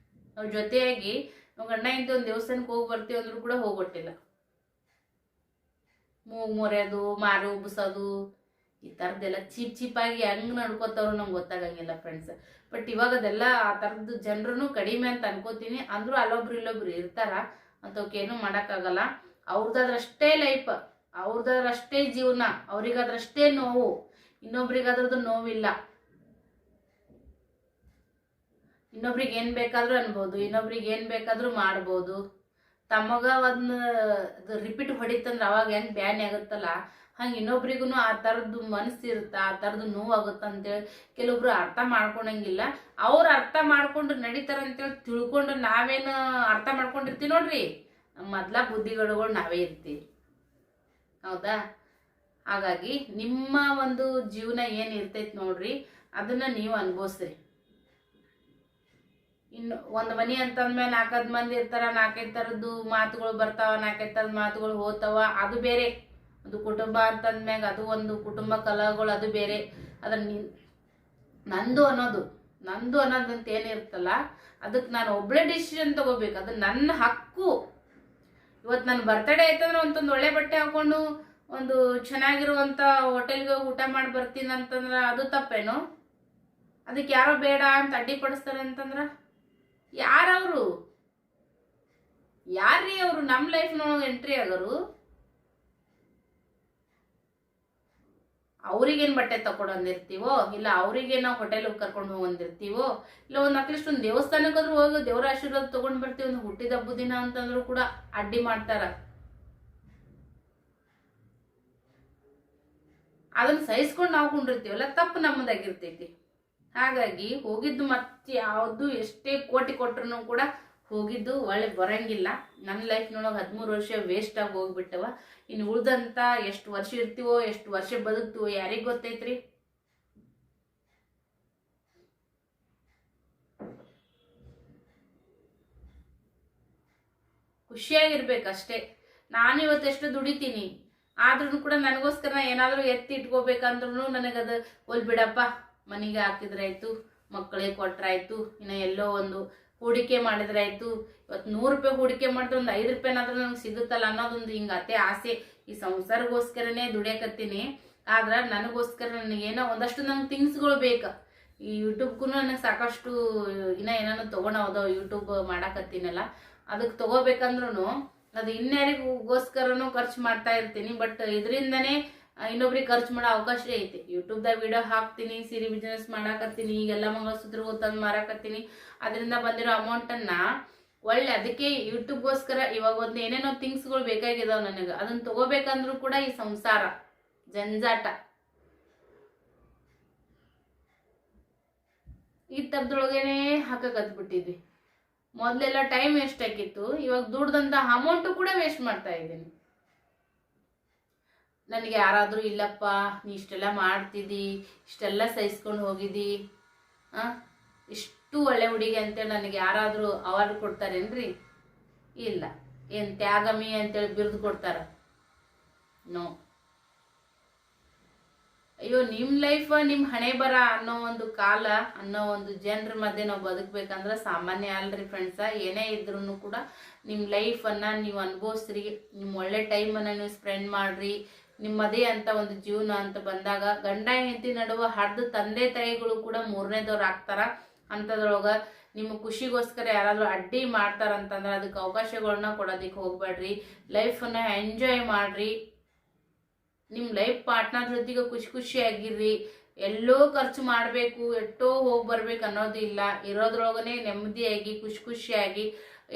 ಅವ್ರ ಜೊತೆಯಾಗಿ ನಾವು ಗಂಡ ಇಂತ ಒಂದು ದೇವಸ್ಥಾನಕ್ಕೆ ಹೋಗಿ ಬರ್ತೀವಿ ಅಂದ್ರೂ ಕೂಡ ಹೋಗ್ಬಿಟ್ಟಿಲ್ಲ. ಮೂಗು ಮೊರೆಯೋದು, ಮಾರು ಉಬ್ಬಿಸೋದು, ಈ ಥರದ್ದೆಲ್ಲ ಚೀಪಾಗಿ ಹೆಂಗೆ ನಡ್ಕೋತಾವ್ರು ನಮ್ಗೆ ಗೊತ್ತಾಗಂಗಿಲ್ಲ ಫ್ರೆಂಡ್ಸ್. ಬಟ್ ಇವಾಗ ಅದೆಲ್ಲ ಆ ಥರದ್ದು ಜನರೂ ಕಡಿಮೆ ಅಂತ ಅನ್ಕೋತೀನಿ. ಅಂದ್ರೂ ಅಲ್ಲೊಬ್ರು ಇಲ್ಲೊಬ್ರು ಇರ್ತಾರ, ಅಂತವಕ್ಕೇನು ಮಾಡೋಕ್ಕಾಗಲ್ಲ. ಅವ್ರದ್ದಾದ್ರಷ್ಟೇ ಲೈಫ್, ಅವ್ರದ್ದಾದ್ರಷ್ಟೇ ಜೀವನ, ಅವ್ರಿಗಾದ್ರಷ್ಟೇ ನೋವು, ಇನ್ನೊಬ್ರಿಗಾದ್ರದ್ದು ನೋವಿಲ್ಲ. ಇನ್ನೊಬ್ರಿಗೆ ಏನು ಬೇಕಾದ್ರೂ ಅನ್ಬೋದು, ಇನ್ನೊಬ್ರಿಗೆ ಏನು ಬೇಕಾದ್ರೂ ಮಾಡ್ಬೋದು. ತಮಗ ಒಂದು ರಿಪೀಟ್ ಹೊಡಿತಂದ್ರೆ ಅವಾಗ ಹೆಂಗೆ ಬ್ಯಾನ್ ಆಗುತ್ತಲ್ಲ, ಹಂಗೆ ಇನ್ನೊಬ್ರಿಗೂ ಆ ಥರದ್ದು ಮನಸ್ಸು ಇರುತ್ತೆ, ಆ ಥರದ್ದು ನೋವಾಗುತ್ತೆ ಅಂತೇಳಿ ಕೆಲವೊಬ್ರು ಅರ್ಥ ಮಾಡ್ಕೊಳಂಗಿಲ್ಲ. ಅವ್ರು ಅರ್ಥ ಮಾಡ್ಕೊಂಡು ನಡೀತಾರಂತೇಳಿ ತಿಳ್ಕೊಂಡು ನಾವೇನು ಅರ್ಥ ಮಾಡ್ಕೊಂಡಿರ್ತೀವಿ ನೋಡ್ರಿ, ಮೊದ್ಲ ಬುದ್ಧಿಗಳು ನಾವೇ ಇರ್ತೀವಿ. ಹೌದಾ? ಹಾಗಾಗಿ ನಿಮ್ಮ ಒಂದು ಜೀವನ ಏನು ಇರ್ತೈತಿ ನೋಡ್ರಿ, ಅದನ್ನ ನೀವು ಅನುಭವಿಸ್ರಿ. ಇನ್ನು ಒಂದು ಮನೆ ಅಂತಂದ್ಮೇಲೆ 4 ಮಂದಿ ಇರ್ತಾರ, 4 ಥರದ್ದು ಮಾತುಗಳು ಬರ್ತಾವ, 4 ಥರದ ಮಾತುಗಳು ಹೋಗ್ತಾವ, ಅದು ಬೇರೆ. ಒಂದು ಕುಟುಂಬ ಅಂತಂದ್ಮ್ಯಾಗ ಅದು ಒಂದು ಕುಟುಂಬ ಕಲಹಗಳು, ಅದು ಬೇರೆ. ಅದ್ರ ನಂದು ಅನ್ನೋದಂತ ಏನಿರ್ತಲ್ಲ, ಅದಕ್ಕೆ ನಾನು ಒಬ್ಬಳೇ ಡಿಸಿಷನ್ ತಗೋಬೇಕು. ಅದು ನನ್ನ ಹಕ್ಕು. ಇವತ್ತು ನನ್ನ ಬರ್ತಡೇ ಆಯ್ತಂದ್ರೆ ಒಂದು ಒಳ್ಳೆ ಬಟ್ಟೆ ಹಾಕೊಂಡು ಒಂದು ಚೆನ್ನಾಗಿರುವಂಥ ಹೋಟೆಲ್ಗೆ ಊಟ ಮಾಡಿ ಬರ್ತೀನಿ ಅಂತಂದ್ರೆ ಅದು ತಪ್ಪೇನು? ಅದಕ್ಕೆ ಯಾರೋ ಬೇಡ ಅಂತ ಅಡ್ಡಿಪಡಿಸ್ತಾರೆ ಅಂತಂದ್ರೆ ಯಾರವರು? ಯಾರ್ರೀ ಅವರು ನಮ್ಮ ಲೈಫ್ನೊಳಗೆ ಎಂಟ್ರಿ ಆಗೋರು? ಅವ್ರಿಗೇನು ಬಟ್ಟೆ ತಗೊಂಡಿರ್ತೀವೋ, ಇಲ್ಲ ಅವ್ರಿಗೆ ನಾವು ಹೋಟೆಲ್ಗೆ ಕರ್ಕೊಂಡು ಹೋಗಂದಿರ್ತೀವೋ, ಇಲ್ಲ ಒಂದು ಅಟ್ಲೀಸ್ಟ್ ಒಂದು ದೇವಸ್ಥಾನಕ್ಕಾದ್ರೂ ಹೋಗಿ ದೇವರ ಆಶೀರ್ವಾದ ತಗೊಂಡು ಬರ್ತೀವಿ, ಒಂದು ಹುಟ್ಟಿದ ಹಬ್ಬ ದಿನ ಅಂತಂದ್ರೂ ಕೂಡ ಅಡ್ಡಿ ಮಾಡ್ತಾರ. ಅದನ್ನ ಸಹಿಸ್ಕೊಂಡು ನಾವು ಕೊಂಡಿರ್ತೀವಲ್ಲ, ತಪ್ಪು ನಮ್ಮದಾಗಿರ್ತೈತಿ. ಹಾಗಾಗಿ ಹೋಗಿದ್ದು ಮತ್ತೆ ಯಾವುದು ಎಷ್ಟೇ ಕೋಟಿ ಕೊಟ್ರು ಕೂಡ ಹೋಗಿದ್ದು ಒಳ್ಳೆ ಬರಂಗಿಲ್ಲ. ನನ್ನ ಲೈಫ್ನೊಳಗೆ 13 ವರ್ಷ ವೇಸ್ಟ್ ಆಗಿ ಹೋಗ್ಬಿಟ್ಟವ. ಇನ್ನು ಉಳ್ದಂತ ಎಷ್ಟು ವರ್ಷ ಇರ್ತೀವೋ, ಎಷ್ಟು ವರ್ಷ ಬದುಕ್ತೀವೋ ಯಾರಿಗೆ ಗೊತ್ತೈತ್ರಿ. ಖುಷಿಯಾಗಿರ್ಬೇಕಷ್ಟೇ. ನಾನು ಇವತ್ತೆಷ್ಟು ದುಡಿತೀನಿ, ಆದ್ರೂ ಕೂಡ ನನಗೋಸ್ಕರ ಏನಾದರೂ ಎತ್ತಿ ಇಟ್ಕೋಬೇಕಂದ್ರೂ ನನಗದು ಒಲ್ ಬಿಡಪ್ಪ, ಮನೆಗೆ ಹಾಕಿದ್ರಾಯ್ತು, ಮಕ್ಕಳಿಗೆ ಕೊಟ್ರಾಯ್ತು, ಇನ್ನು ಎಲ್ಲೋ ಒಂದು ಹೂಡಿಕೆ ಮಾಡಿದ್ರಾಯ್ತು. ಇವತ್ತು 100 ರೂಪಾಯಿ ಹೂಡಿಕೆ ಮಾಡಿದ್ರೆ ಒಂದು 5 ರೂಪಾಯಿನಾದ್ರೂ ನನಗೆ ಸಿಗುತ್ತಲ್ಲ ಅನ್ನೋದೊಂದು ಹಿಂಗೆ ಅತ್ತೆ ಆಸೆ. ಈ ಸಂಸಾರಗೋಸ್ಕರನೇ ದುಡಿಯಕತ್ತೀನಿ, ಆದ್ರೆ ನನಗೋಸ್ಕರ ನನಗೇನೋ ಒಂದಷ್ಟು ನಂಗೆ ಥಿಂಗ್ಸ್ಗಳು ಬೇಕು. ಈ ಯೂಟ್ಯೂಬ್ಗೂ ನನಗೆ ಸಾಕಷ್ಟು ಇನ್ನೂ ಏನಾನು ತೊಗೊಳೋದು, ಯೂಟ್ಯೂಬ್ ಮಾಡಾಕತ್ತೀನಲ್ಲ, ಅದಕ್ಕೆ ತೊಗೋಬೇಕಂದ್ರೂ ಅದು ಇನ್ಯಾರಿಗೋಸ್ಕರನೂ ಖರ್ಚು ಮಾಡ್ತಾ ಇರ್ತೀನಿ. ಬಟ್ ಇದರಿಂದನೇ ಇನ್ನೊಬ್ರಿಗೆ ಖರ್ಚು ಮಾಡೋ ಅವಕಾಶ ಐತಿ. ಯೂಟ್ಯೂಬ್ದಾಗ ವಿಡಿಯೋ ಹಾಕ್ತೀನಿ, ಸೀರೆ ಬಿಸ್ನೆಸ್ ಮಾಡಾಕತ್ತೀನಿ, ಈಗೆಲ್ಲ ಮಂಗಲಸೂತ್ರಗಳು ತಂದು ಮಾರಾಕತ್ತೀನಿ. ಅದರಿಂದ ಬಂದಿರೋ ಅಮೌಂಟನ್ನು ಒಳ್ಳೆ ಅದಕ್ಕೆ ಯೂಟ್ಯೂಬ್ಗೋಸ್ಕರ ಇವಾಗ ಒಂದು ಏನೇನೋ ಥಿಂಗ್ಸ್ಗಳು ಬೇಕಾಗಿದಾವೆ ನನಗೆ. ಅದನ್ನು ತೊಗೋಬೇಕಂದ್ರೂ ಕೂಡ ಈ ಸಂಸಾರ ಜಂಜಾಟ ಈ ಥರದೊಳಗೇನೆ ಹಾಕಕತ್ಬಿಟ್ಟಿದ್ವಿ. ಮೊದಲೆಲ್ಲ ಟೈಮ್ ವೇಸ್ಟ್ ಆಗಿತ್ತು, ಇವಾಗ ದುಡ್ದಂಥ ಅಮೌಂಟು ಕೂಡ ವೇಸ್ಟ್ ಮಾಡ್ತಾ ಇದ್ದೀನಿ. ನನಗೆ ಯಾರಾದರೂ ಇಲ್ಲಪ್ಪ ನೀ ಇಷ್ಟೆಲ್ಲ ಮಾಡ್ತಿದ್ದಿ, ಇಷ್ಟೆಲ್ಲ ಸಹಿಸ್ಕೊಂಡು ಹೋಗಿದ್ದಿ, ಇಷ್ಟು ಒಳ್ಳೆ ಹುಡುಗಿ ಅಂತೇಳಿ ನನಗೆ ಯಾರಾದರೂ ಅವಾರ್ಡ್ ಕೊಡ್ತಾರೇನ್ರಿ? ಇಲ್ಲ. ಏನು ತ್ಯಾಗಮಿ ಅಂತೇಳಿ ಬಿರುದು ಕೊಡ್ತಾರ? ನೋ. ಅಯ್ಯೋ, ನಿಮ್ಮ ಲೈಫ್ ನಿಮ್ಮ ಹಣೆ ಬರ ಅನ್ನೋ ಒಂದು ಕಾಲ, ಅನ್ನೋ ಒಂದು ಜನರ ಮಧ್ಯೆ ನಾವು ಬದುಕಬೇಕಂದ್ರೆ ಸಾಮಾನ್ಯ ಅಲ್ರಿ ಫ್ರೆಂಡ್ಸ. ಏನೇ ಇದ್ರೂ ಕೂಡ ನಿಮ್ಮ ಲೈಫನ್ನು ನೀವು ಅನುಭವಿಸ್ರಿ, ನಿಮ್ಮ ಒಳ್ಳೆ ಟೈಮನ್ನು ನೀವು ಸ್ಪೆಂಡ್ ಮಾಡಿರಿ. ನಿಮ್ಮದೇ ಅಂತ ಒಂದು ಜೀವನ ಅಂತ ಬಂದಾಗ ಗಂಡ ಹೆಂಡತಿ ನಡುವೆ ಹಡ್ದು ತಂದೆ ತಾಯಿಗಳು ಕೂಡ ಮೂರನೇದವ್ರು ಆಗ್ತಾರ. ಅಂಥದ್ರೊಳಗೆ ನಿಮ್ಮ ಖುಷಿಗೋಸ್ಕರ ಯಾರಾದರೂ ಅಡ್ಡಿ ಮಾಡ್ತಾರಂತಂದ್ರೆ ಅದಕ್ಕೆ ಅವಕಾಶಗಳನ್ನ ಕೊಡೋದಕ್ಕೆ ಹೋಗ್ಬೇಡ್ರಿ. ಲೈಫನ್ನು ಎಂಜಾಯ್ ಮಾಡಿರಿ. ನಿಮ್ಮ ಲೈಫ್ ಪಾರ್ಟ್ನರ್ ಜೊತೆಗೆ ಖುಷಿಯಾಗಿರ್ರಿ. ಎಲ್ಲೋ ಖರ್ಚು ಮಾಡಬೇಕು, ಎಷ್ಟೋ ಹೋಗಿ ಬರ್ಬೇಕು ಅನ್ನೋದು ಇಲ್ಲ. ಇರೋದ್ರೊಳಗನೆ ನೆಮ್ಮದಿಯಾಗಿ ಖುಷಿಯಾಗಿ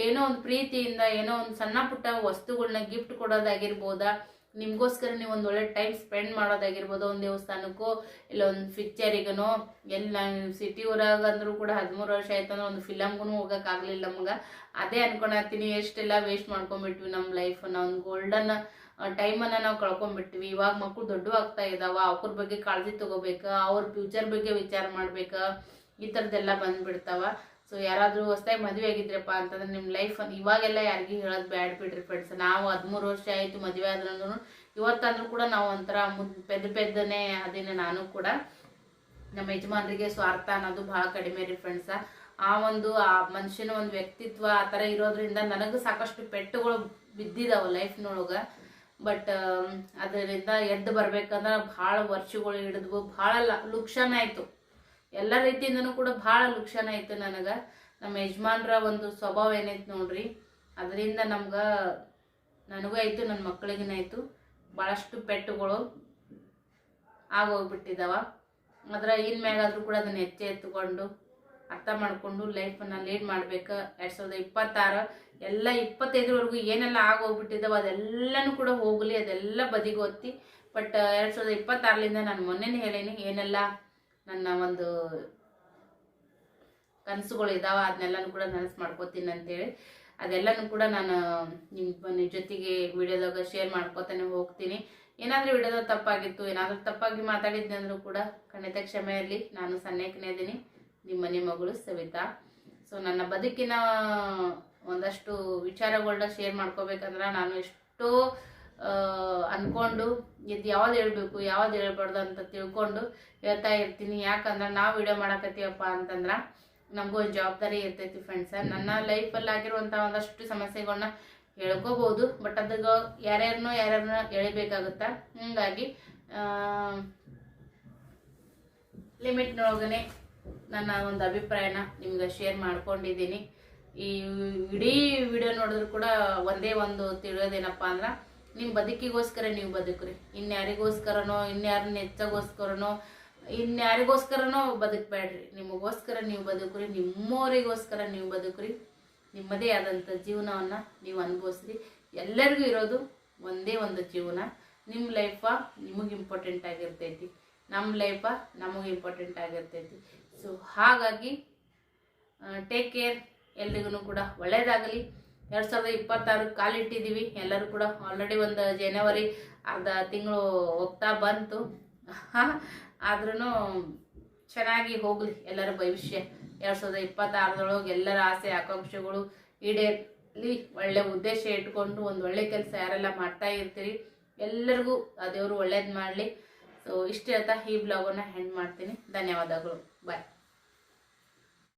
ಏನೋ ಒಂದು ಪ್ರೀತಿಯಿಂದ ಏನೋ ಒಂದು ಸಣ್ಣ ಪುಟ್ಟ ವಸ್ತುಗಳನ್ನ ಗಿಫ್ಟ್ ಕೊಡೋದಾಗಿರ್ಬೋದಾ, ನಿಮಗೋಸ್ಕರ ನೀವು ಒಂದು ಒಳ್ಳೆ ಟೈಮ್ ಸ್ಪೆಂಡ್ ಮಾಡೋದಾಗಿರ್ಬೋದು. ಒಂದು ದೇವಸ್ಥಾನಕ್ಕೋ ಇಲ್ಲ ಒಂದು ಪಿಕ್ಚರಿಗನೋ, ಎಲ್ಲ ಸಿಟಿ ಊರಾಗ ಅಂದರೂ ಕೂಡ 13 ವರ್ಷ ಆಯ್ತು ಅಂದ್ರೆ ಒಂದು ಫಿಲಮ್ಗೂ ಹೋಗೋಕ್ಕಾಗಲಿಲ್ಲ ನಮ್ಗೆ. ಅದೇ ಅನ್ಕೊಳತ್ತೀನಿ, ಎಷ್ಟೆಲ್ಲ ವೇಸ್ಟ್ ಮಾಡ್ಕೊಂಡ್ಬಿಟ್ವಿ ನಮ್ಮ ಲೈಫನ್ನು. ಒಂದು ಗೋಲ್ಡನ್ ಟೈಮನ್ನು ನಾವು ಕಳ್ಕೊಂಡ್ಬಿಟ್ವಿ. ಇವಾಗ ಮಕ್ಕಳು ದೊಡ್ಡ ಆಗ್ತಾ ಇದ್ದಾವ, ಅವ್ರ ಬಗ್ಗೆ ಕಾಳಜಿ ತೊಗೋಬೇಕು, ಅವ್ರ ಫ್ಯೂಚರ್ ಬಗ್ಗೆ ವಿಚಾರ ಮಾಡ್ಬೇಕು, ಈ ಥರದ್ದೆಲ್ಲ ಬಂದುಬಿಡ್ತಾವ. ಸೊ ಯಾರಾದರೂ ಹೊಸದಾಗಿ ಮದುವೆ ಆಗಿದ್ರಪ್ಪ ಅಂತಂದ್ರೆ ನಿಮ್ಮ ಲೈಫನ್ನು ಇವಾಗೆಲ್ಲ ಯಾರಿಗೂ ಹೇಳೋದು ಬ್ಯಾಡ್ ಬಿಡ್ರಿ ಫ್ರೆಂಡ್ಸ್. ನಾವು 13 ವರ್ಷ ಆಯಿತು ಮದುವೆ ಆದ್ರೂ ಇವತ್ತಂದ್ರೂ ಕೂಡ ನಾವು ಒಂಥರ ಪೆದ್ದನೇ ಅದೇನೆ. ನಾನು ಕೂಡ ನಮ್ಮ ಯಜಮಾನರಿಗೆ ಸ್ವಾರ್ಥ ಅನ್ನೋದು ಭಾಳ ಕಡಿಮೆ ರೀ ಫ್ರೆಂಡ್ಸ. ಆ ಮನುಷ್ಯನ ಒಂದು ವ್ಯಕ್ತಿತ್ವ ಆ ಥರ ಇರೋದ್ರಿಂದ ನನಗೂ ಸಾಕಷ್ಟು ಪೆಟ್ಟುಗಳು ಬಿದ್ದಿದ್ದಾವೆ ಲೈಫ್ನೊಳಗೆ. ಬಟ್ ಅದರಿಂದ ಎದ್ದು ಬರ್ಬೇಕಂದ್ರೆ ಭಾಳ ವರ್ಷಗಳು ಹಿಡಿದ್ವು, ಭಾಳ ಲುಕ್ಷಾನ ಆಯಿತು. ಎಲ್ಲ ರೀತಿಯಿಂದನೂ ಕೂಡ ಭಾಳ ಲುಕ್ಷಾನ ಆಯಿತು ನನಗೆ. ನಮ್ಮ ಯಜಮಾನ್ರ ಒಂದು ಸ್ವಭಾವ ಏನೈತೆ ನೋಡ್ರಿ, ಅದರಿಂದ ನನಗೂ ಆಯಿತು, ನನ್ನ ಮಕ್ಕಳಿಗೇನಾಯಿತು, ಭಾಳಷ್ಟು ಪೆಟ್ಟುಗಳು ಆಗೋಗ್ಬಿಟ್ಟಿದ್ದಾವ. ಅದರ ಇನ್ಮ್ಯಾಗಾದರೂ ಕೂಡ ಅದನ್ನು ಎತ್ಕೊಂಡು ಅರ್ಥ ಮಾಡಿಕೊಂಡು ಲೈಫನ್ನು ಲೀಡ್ ಮಾಡ್ಬೇಕು. 2026 ಎಲ್ಲ 25ವರೆಗೂ ಏನೆಲ್ಲ ಆಗೋಗ್ಬಿಟ್ಟಿದ್ದಾವೆ ಅದೆಲ್ಲನೂ ಕೂಡ ಹೋಗಲಿ, ಅದೆಲ್ಲ ಬದಿಗೊತ್ತಿ. ಬಟ್ 2026ಲಿಂದ ನಾನು ಮೊನ್ನೆನೇ ಹೇಳೀನಿ ಏನೆಲ್ಲ ನನ್ನ ಒಂದು ಕನಸುಗಳು ಇದ್ದಾವೆ ಅದನ್ನೆಲ್ಲನೂ ಕೂಡ ನನಸು ಮಾಡ್ಕೋತೀನಿ ಅಂತೇಳಿ. ಅದೆಲ್ಲನೂ ಕೂಡ ನಾನು ನಿಮ್ಮ ಜೊತೆಗೆ ವಿಡಿಯೋದಾಗ ಶೇರ್ ಮಾಡ್ಕೋತಾನೆ ಹೋಗ್ತೀನಿ. ಏನಾದರೂ ವಿಡಿಯೋದಾಗ ತಪ್ಪಾಗಿತ್ತು, ಏನಾದರೂ ತಪ್ಪಾಗಿ ಮಾತಾಡಿದ್ದೆ ಅಂದರೂ ಕೂಡ ಖಂಡಿತ ಕ್ಷಮೆ ಇರಲಿ. ನಾನು ಸಣ್ಣಕ್ಕನೇ ಇದ್ದೀನಿ, ನಿಮ್ಮ ಮನೆ ಮಗಳು ಸವಿತಾ. ಸೊ ನನ್ನ ಬದುಕಿನ ಒಂದಷ್ಟು ವಿಚಾರಗಳನ್ನ ಶೇರ್ ಮಾಡ್ಕೋಬೇಕಂದ್ರೆ ನಾನು ಎಷ್ಟೋ ಅಂದ್ಕೊಂಡು ಇದು ಯಾವ್ದು ಹೇಳ್ಬೇಕು ಯಾವ್ದು ಹೇಳ್ಬಾರ್ದು ಅಂತ ತಿಳ್ಕೊಂಡು ಹೇಳ್ತಾ ಇರ್ತೀನಿ. ಯಾಕಂದ್ರೆ ನಾವು ವಿಡಿಯೋ ಮಾಡಕತ್ತೀವಪ್ಪ ಅಂತಂದ್ರೆ ನಮಗೂ ಒಂದು ಜವಾಬ್ದಾರಿ ಇರ್ತೈತಿ ಫ್ರೆಂಡ್ಸ. ನನ್ನ ಲೈಫಲ್ಲಿ ಆಗಿರುವಂಥ ಒಂದಷ್ಟು ಸಮಸ್ಯೆಗಳನ್ನ ಹೇಳ್ಕೋಬೋದು, ಬಟ್ ಅದಾಗ ಯಾರ್ಯಾರನ್ನೋ ಎಳಿಬೇಕಾಗುತ್ತಾ. ಹೀಗಾಗಿ ಲಿಮಿಟ್ನೊಳಗನೆ ನನ್ನ ಒಂದು ಅಭಿಪ್ರಾಯನ ನಿಮ್ಗೆ ಶೇರ್ ಮಾಡ್ಕೊಂಡಿದ್ದೀನಿ. ಈ ಇಡೀ ವಿಡಿಯೋ ನೋಡಿದ್ರು ಕೂಡ ಒಂದೇ ಒಂದು ತಿಳಿಯೋದೇನಪ್ಪ ಅಂದ್ರೆ ನಿಮ್ಮ ಬದುಕಿಗೋಸ್ಕರ ನೀವು ಬದುಕ್ರಿ. ಇನ್ಯಾರಿಗೋಸ್ಕರನೋ ಇನ್ಯಾರನ್ನ ಹೆಚ್ಚಗೋಸ್ಕರನೋ ಇನ್ಯಾರಿಗೋಸ್ಕರನೋ ಬದುಕಬೇಡ್ರಿ. ನಿಮಗೋಸ್ಕರ ನೀವು ಬದುಕ್ರಿ, ನಿಮ್ಮವರಿಗೋಸ್ಕರ ನೀವು ಬದುಕ್ರಿ. ನಿಮ್ಮದೇ ಆದಂಥ ಜೀವನವನ್ನು ನೀವು ಅನುಭವಿಸ್ರಿ. ಎಲ್ಲರಿಗೂ ಇರೋದು ಒಂದೇ ಒಂದು ಜೀವನ. ನಿಮ್ಮ ಲೈಫ ನಿಮಗೆ ಇಂಪಾರ್ಟೆಂಟ್ ಆಗಿರ್ತೈತಿ, ನಮ್ಮ ಲೈಫ ನಮಗೆ ಇಂಪಾರ್ಟೆಂಟ್ ಆಗಿರ್ತೈತಿ. ಸೊ ಹಾಗಾಗಿ ಟೇಕ್ ಕೇರ್. ಎಲ್ರಿಗೂ ಕೂಡ ಒಳ್ಳೆಯದಾಗಲಿ. 2026 ಕಾಲಿಟ್ಟಿದ್ದೀವಿ ಎಲ್ಲರೂ ಕೂಡ. ಆಲ್ರೆಡಿ ಒಂದು ಜನವರಿ ಅರ್ಧ ತಿಂಗಳು ಹೋಗ್ತಾ ಬಂತು. ಆದ್ರೂ ಚೆನ್ನಾಗಿ ಹೋಗಲಿ ಎಲ್ಲರ ಭವಿಷ್ಯ. 2026 ಎಲ್ಲರ ಆಸೆ ಆಕಾಂಕ್ಷೆಗಳು ಅಲ್ಲಿ ಒಳ್ಳೆ ಉದ್ದೇಶ ಇಟ್ಕೊಂಡು ಒಂದು ಒಳ್ಳೆ ಕೆಲಸ ಯಾರೆಲ್ಲ ಮಾಡ್ತಾ ಇರ್ತೀರಿ ಎಲ್ಲರಿಗೂ ಆ ದೇವರು ಒಳ್ಳೇದು ಮಾಡಲಿ. ಸೊ ಇಷ್ಟೇ ಹೇಳ್ತಾ ಈ ಬ್ಲಾಗನ್ನು ಎಂಡ್ ಮಾಡ್ತೀನಿ. ಧನ್ಯವಾದಗಳು. ಬಾಯ್.